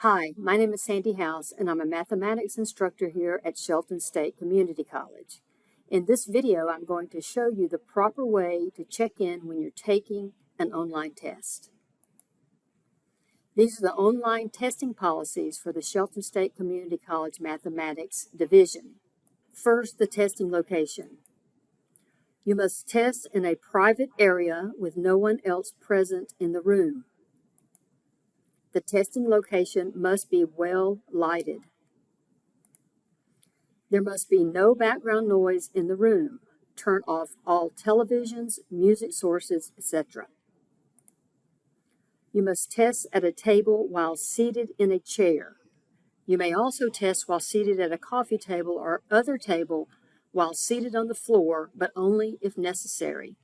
Hi, my name is Sandy House, and I'm a mathematics instructor here at Shelton State Community College. In this video, I'm going to show you the proper way to check in when you're taking an online test. These are the online testing policies for the Shelton State Community College Mathematics Division. First, the testing location. You must test in a private area with no one else present in the room. The testing location must be well lighted. There must be no background noise in the room. Turn off all televisions, music sources, etc. You must test at a table while seated in a chair. You may also test while seated at a coffee table or other table while seated on the floor, but only if necessary.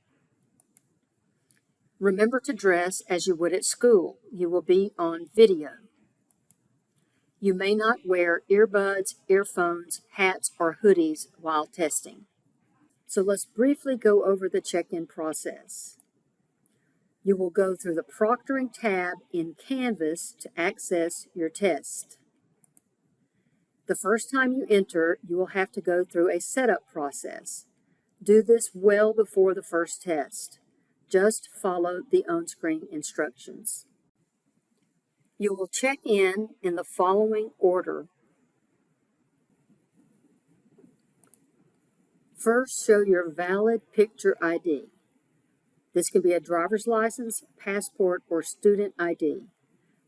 Remember to dress as you would at school. You will be on video. You may not wear earbuds, earphones, hats, or hoodies while testing. So let's briefly go over the check-in process. You will go through the proctoring tab in Canvas to access your test. The first time you enter, you will have to go through a setup process. Do this well before the first test. Just follow the on-screen instructions. You will check in the following order. First, show your valid picture ID. This can be a driver's license, passport, or student ID.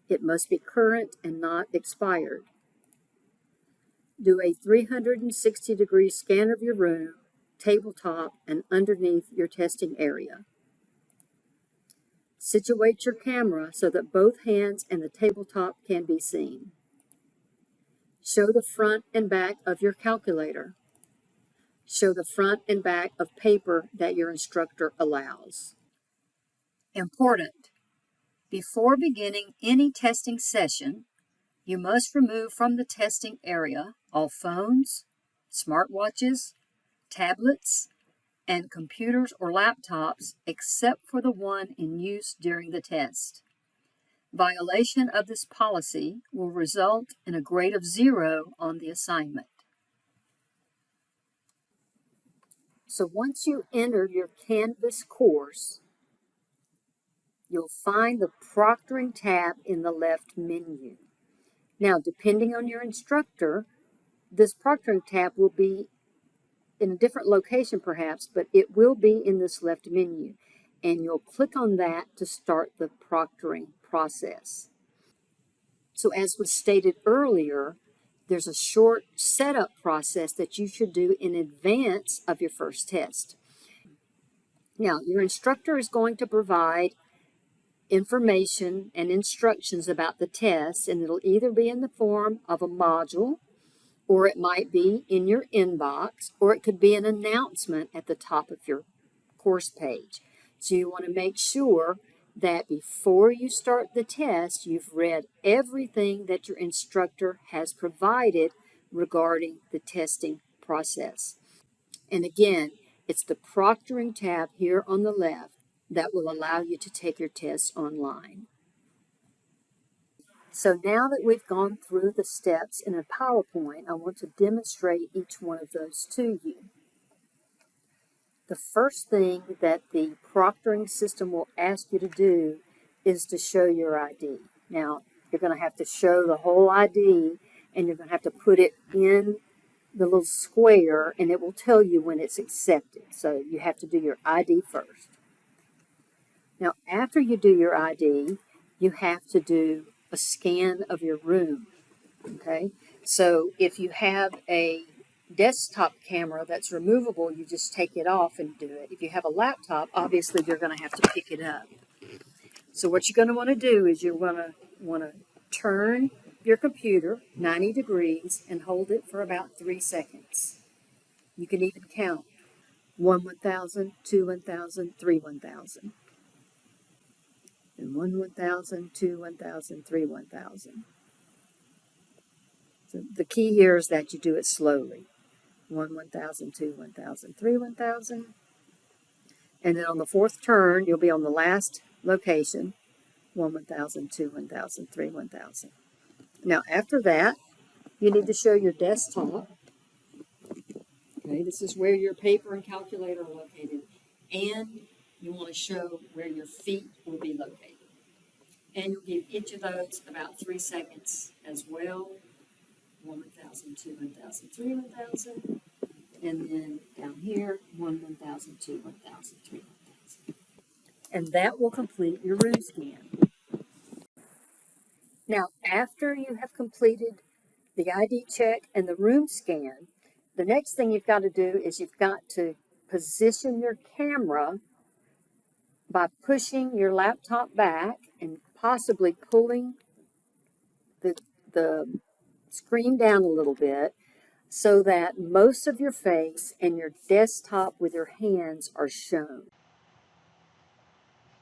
It must be current and not expired. Do a 360-degree scan of your room, tabletop, and underneath your testing area. Situate your camera so that both hands and the tabletop can be seen. Show the front and back of your calculator. Show the front and back of paper that your instructor allows. Important. Before beginning any testing session, you must remove from the testing area all phones, smartwatches, tablets, and computers or laptops except for the one in use during the test. Violation of this policy will result in a grade of 0 on the assignment. So once you enter your Canvas course, you'll find the proctoring tab in the left menu. Now, depending on your instructor, this proctoring tab will be in a different location perhaps, but it will be in this left menu. And you'll click on that to start the proctoring process. So as was stated earlier, there's a short setup process that you should do in advance of your first test. Now, your instructor is going to provide information and instructions about the test, and it'll either be in the form of a module, or it might be in your inbox, or it could be an announcement at the top of your course page. So you want to make sure that before you start the test, you've read everything that your instructor has provided regarding the testing process. And again, it's the proctoring tab here on the left that will allow you to take your test online. So now that we've gone through the steps in a PowerPoint, I want to demonstrate each one of those to you. The first thing that the proctoring system will ask you to do is to show your ID. Now, you're going to have to show the whole ID, and you're going to have to put it in the little square, and it will tell you when it's accepted. So you have to do your ID first. Now, after you do your ID, you have to do a scan of your room, okay? So if you have a desktop camera that's removable, you just take it off and do it. If you have a laptop, obviously you're going to have to pick it up. So what you're going to want to do is you're going to want to turn your computer 90 degrees and hold it for about 3 seconds. You can even count 1 1000, 2 1000, 3 1000. And 1 1000, 2 1000, 3 1000. So the key here is that you do it slowly. 1 1000, 2 1000, 3 1000. And then on the fourth turn, you'll be on the last location. 1 1000, 2 1000, 3 1000. Now, after that, you need to show your desktop. Okay, this is where your paper and calculator are located. And you want to show where your feet will be located. And you'll give each of those about 3 seconds as well. 1, 1,000, 2, 1,000, 3, 1,000. And then down here, 1, 1,000, 2, 1,000, 3, 1,000. And that will complete your room scan. Now, after you have completed the ID check and the room scan, the next thing you've got to do is you've got to position your camera by pushing your laptop back and possibly pulling the screen down a little bit so that most of your face and your desktop with your hands are shown.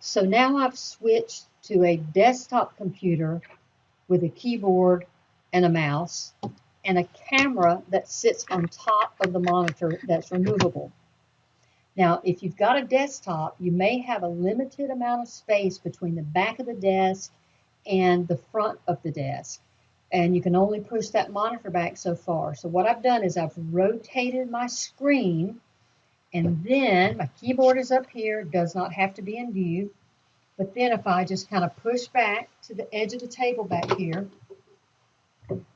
So now I've switched to a desktop computer with a keyboard and a mouse and a camera that sits on top of the monitor that's removable. Now, if you've got a desktop, you may have a limited amount of space between the back of the desk and the front of the desk. And you can only push that monitor back so far. So what I've done is I've rotated my screen, and then my keyboard is up here, does not have to be in view. But then if I just kind of push back to the edge of the table back here,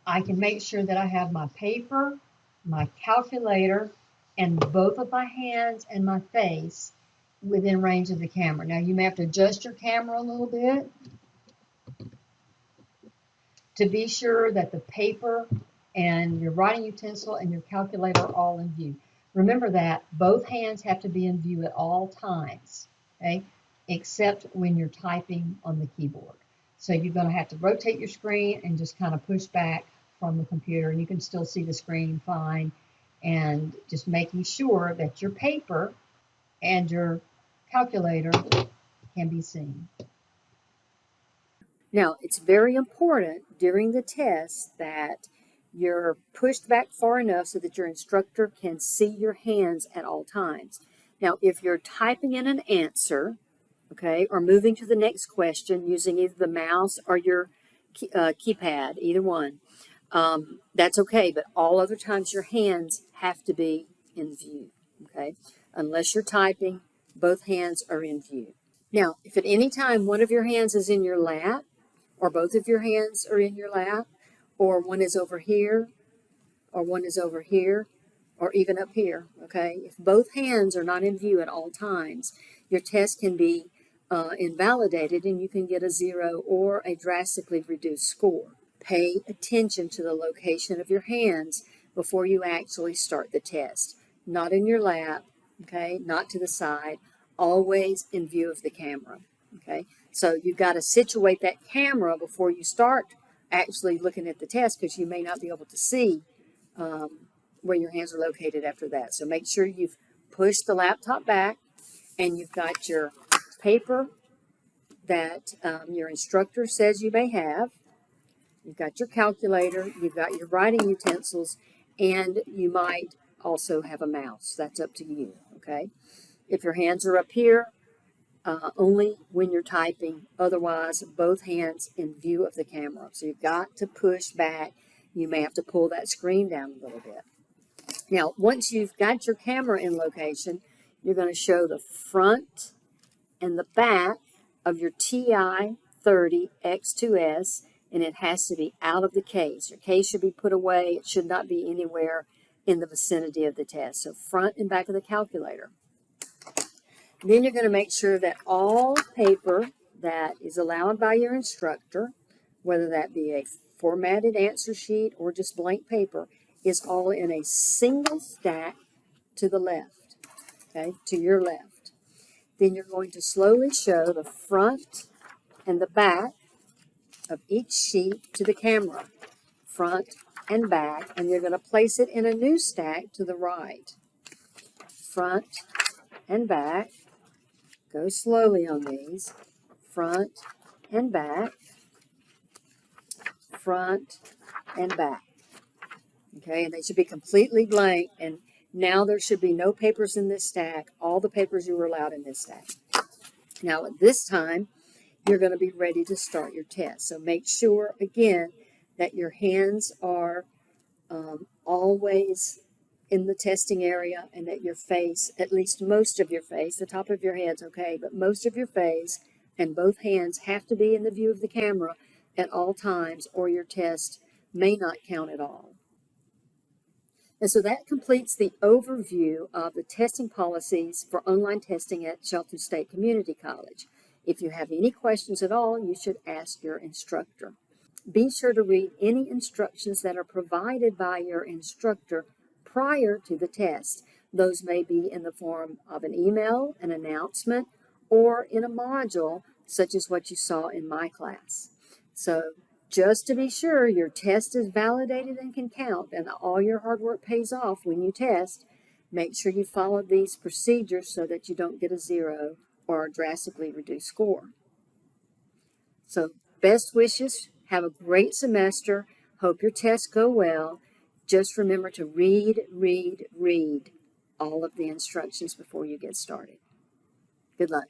I can make sure that I have my paper, my calculator, and both of my hands and my face within range of the camera. Now you may have to adjust your camera a little bit to be sure that the paper and your writing utensil and your calculator are all in view. Remember that both hands have to be in view at all times, okay, except when you're typing on the keyboard. So you're going to have to rotate your screen and just kind of push back from the computer, and you can still see the screen fine, and just making sure that your paper and your calculator can be seen. Now, it's very important during the test that you're pushed back far enough so that your instructor can see your hands at all times. Now, if you're typing in an answer, okay, or moving to the next question using either the mouse or your keypad, either one, that's okay, but all other times your hands have to be in view, okay? Unless you're typing, both hands are in view. Now, if at any time one of your hands is in your lap, or both of your hands are in your lap, or one is over here, or one is over here, or even up here, okay? If both hands are not in view at all times, your test can be invalidated and you can get a 0 or a drastically reduced score. Pay attention to the location of your hands before you actually start the test. Not in your lap, okay? Not to the side, always in view of the camera, okay? So you've got to situate that camera before you start actually looking at the test, because you may not be able to see where your hands are located after that. So make sure you've pushed the laptop back and you've got your paper that your instructor says you may have. You've got your calculator, you've got your writing utensils, and you might also have a mouse. That's up to you, okay? If your hands are up here, only when you're typing, otherwise both hands in view of the camera. So you've got to push back. You may have to pull that screen down a little bit. Now, once you've got your camera in location, you're going to show the front and the back of your TI-30 X2S, and it has to be out of the case. Your case should be put away. It should not be anywhere in the vicinity of the test. So front and back of the calculator. Then you're going to make sure that all paper that is allowed by your instructor, whether that be a formatted answer sheet or just blank paper, is all in a single stack to the left, okay, to your left. Then you're going to slowly show the front and the back of each sheet to the camera, front and back, and you're going to place it in a new stack to the right. Front and back. Go slowly on these. Front and back. Front and back. Okay, and they should be completely blank, and now there should be no papers in this stack, all the papers you were allowed in this stack. Now at this time, you're going to be ready to start your test. So make sure, again, that your hands are always in the testing area, and that your face, at least most of your face, the top of your head's okay, but most of your face and both hands have to be in the view of the camera at all times, or your test may not count at all. And so that completes the overview of the testing policies for online testing at Shelton State Community College. If you have any questions at all, you should ask your instructor. Be sure to read any instructions that are provided by your instructor prior to the test. Those may be in the form of an email, an announcement, or in a module, such as what you saw in my class. So just to be sure your test is validated and can count, and all your hard work pays off when you test, make sure you follow these procedures so that you don't get a 0 or a drastically reduced score. So best wishes. Have a great semester. Hope your tests go well. Just remember to read all of the instructions before you get started. Good luck.